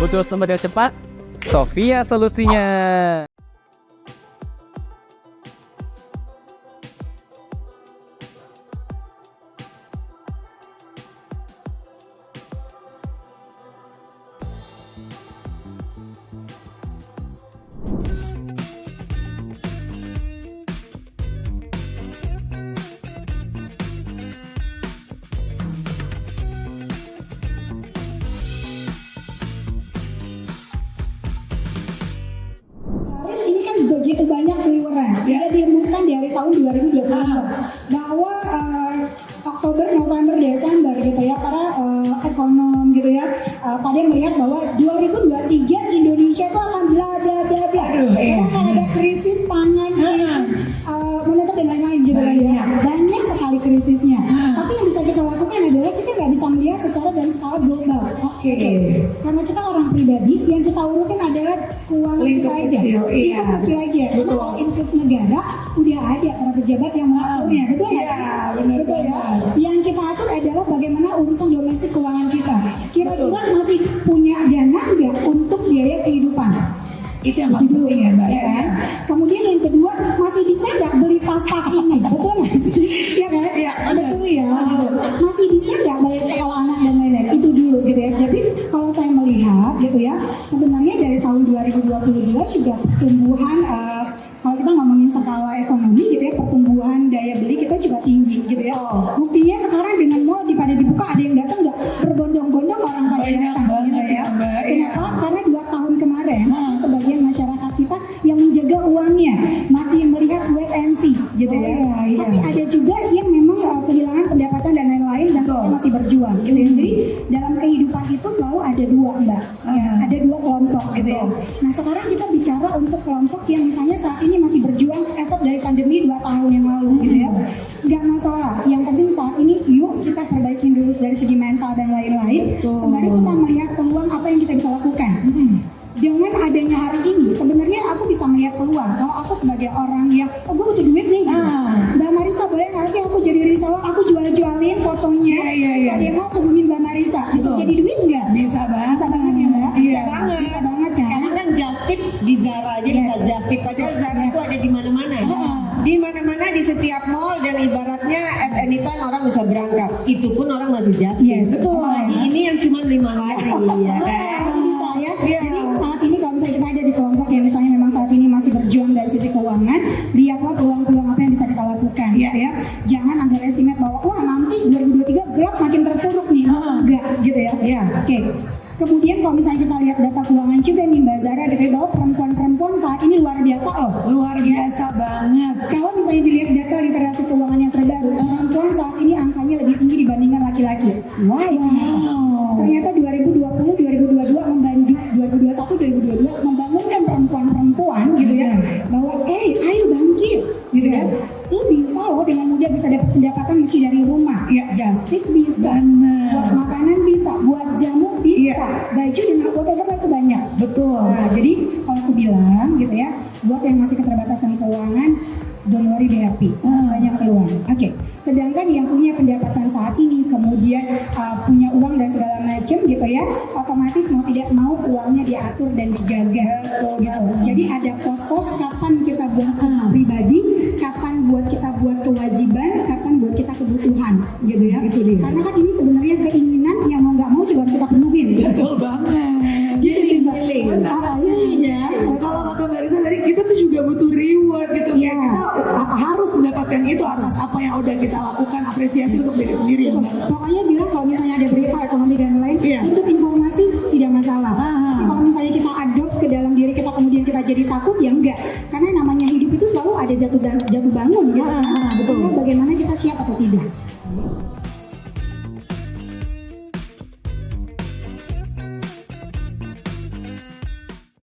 Butuh sumber yang cepat? Sofia solusinya. Ini kan begitu banyak seliweran. Sudah dihembuskan dari tahun 2020 bahwa Oktober, November, Desember gitu ya, para ekonom gitu ya, pada melihat bahwa 2023 Indonesia itu akan bla bla bla bla. Karena akan ada krisis pangan, moneter dan lain-lain gitu kan ya. Banyak sekali krisisnya. Tapi yang bisa kita lakukan adalah kita nggak bisa melihat secara dan skala global. Karena kita orang pribadi, yang kita urusin adalah keuangan kita aja. Lingkup kecil aja. Kalau input negara udah ada para pejabat yang mengaturnya, betul nggak? Betul ya. Yang kita atur adalah bagaimana urusan domestik keuangan kita. Kira-kira masih punya dana nggak untuk biaya kehidupan? Itu yang paling penting ya Mbak. Ya kan? Kemudian yang kedua, masih bisa nggak beli tas-tas ini? Betul nggak sih? Ya kan? Betul ya. Masih bisa nggak bayar sekolah anak dan lain-lain? Itu dulu gitu ya. Jadi kalau saya melihat gitu ya, sebenarnya dari tahun 2022 juga pertumbuhan, kalau kita ngomongin skala ekonomi gitu ya, pertumbuhan daya beli kita juga tinggi gitu ya. Buktinya sekarang dengan mall pada dibuka, ada yang datang nggak berbondong-bondong orang pada datang gitu ya. Kenapa? Karena 2 tahun kemarin sebagian masyarakat kita yang menjaga uangnya masih melihat wait and see gitu ya. Tapi ada juga yang memang kehilangan pendapatan dan lain-lain dan sekarang masih berjuang gitu ya. Jadi dalam kehidupan itu selalu ada dua Mbak, ada dua kelompok gitu ya. Nah sekarang kita bicara untuk kelompok yang misalnya saat ini masih berjuang efek dari pandemi 2 tahun yang lalu gitu ya. Nggak masalah, yang penting saat ini yuk kita perbaikin dulu dari segi mental dan lain-lain. Sembari kita melihat peluang apa yang kita bisa lakukan. Dengan adanya hari ini, sebenarnya aku bisa melihat peluang. Kalau aku sebagai orang yang, gue butuh duit nih gitu. Mbak Marisa boleh nggak sih aku jadi reseller, aku jual-jualin fotonya. Kalau dia mau hubungin Mbak Marisa, bisa jadi duit nggak? Bisa banget. Bisa banget ya Mbak? Iya. Bisa banget ya. Sekarang kan just tip di Zara aja bisa just tip aja. Zara itu ada di mana-mana. Di mana-mana di setiap mall dan ibaratnya at any time orang bisa berangkat. Itu pun orang masih just tip. Yes, betul. Apalagi ini yang cuma 5 hari ya kan. Bisa ya. Jadi saat ini kalau misalnya kita ada di kelompok yang misalnya memang saat ini masih berjuang dari sisi keuangan, lihatlah peluang-peluang apa yang bisa kita lakukan ya. Jangan underestimate bahwa wah nanti 2023 gelap makin terpuruk nih. Enggak gitu ya. Oke. Kemudian kalau misalnya kita lihat data keuangan juga nih Mbak Zara gitu ya, bahwa perempuan-perempuan saat ini luar biasa loh. Luar biasa banget. Kalau misalnya dilihat data literasi keuangan yang terbaru, perempuan saat ini angkanya lebih tinggi dibandingkan laki-laki. Why? Ternyata 2020, 2022 2021, 2022 membangunkan perempuan-perempuan gitu ya, bahwa ayo bangkit gitu ya. Lu bisa loh dengan mudah bisa dapat pendapatan meski dari rumah. Just tip bisa. Buat makanan bisa, buat jamu bisa. Baju dan whatever itu banyak. Betul. Nah, jadi kalau aku bilang gitu ya, buat yang masih keterbatasan keuangan, don't worry, be happy. Banyak peluang. Oke. Sedangkan yang punya pendapatan saat ini, kemudian punya uang dan segala macam gitu ya, otomatis mau tidak mau uangnya diatur dan dijaga. Gitu. Jadi ada pos-pos kapan kita buat pribadi, kapan buat kita buat kewajiban, kapan buat kita kebutuhan, gitu ya. Itu dia. Karena kan ini sebenarnya keinginan yang mau nggak mau juga harus kita penuhin. Gitu. Betul banget. Jadi feeling. iya. Kalau kata Mbak Risa tadi, kita tuh juga butuh reward gitu. Iya. Kita harus mendapatkan itu atas apa yang udah kita lakukan, apresiasi untuk diri sendiri. Gitu. Pokoknya bilang kalau misalnya ada berita ekonomi dan lain, untuk informasi tidak masalah. Tapi kalau misalnya kita adopt ke dalam diri kita kemudian kita jadi takut, ya enggak. Karena namanya hidup itu selalu ada jatuh bangun. Gitu. Betul. Bagaimana kita siap atau tidak.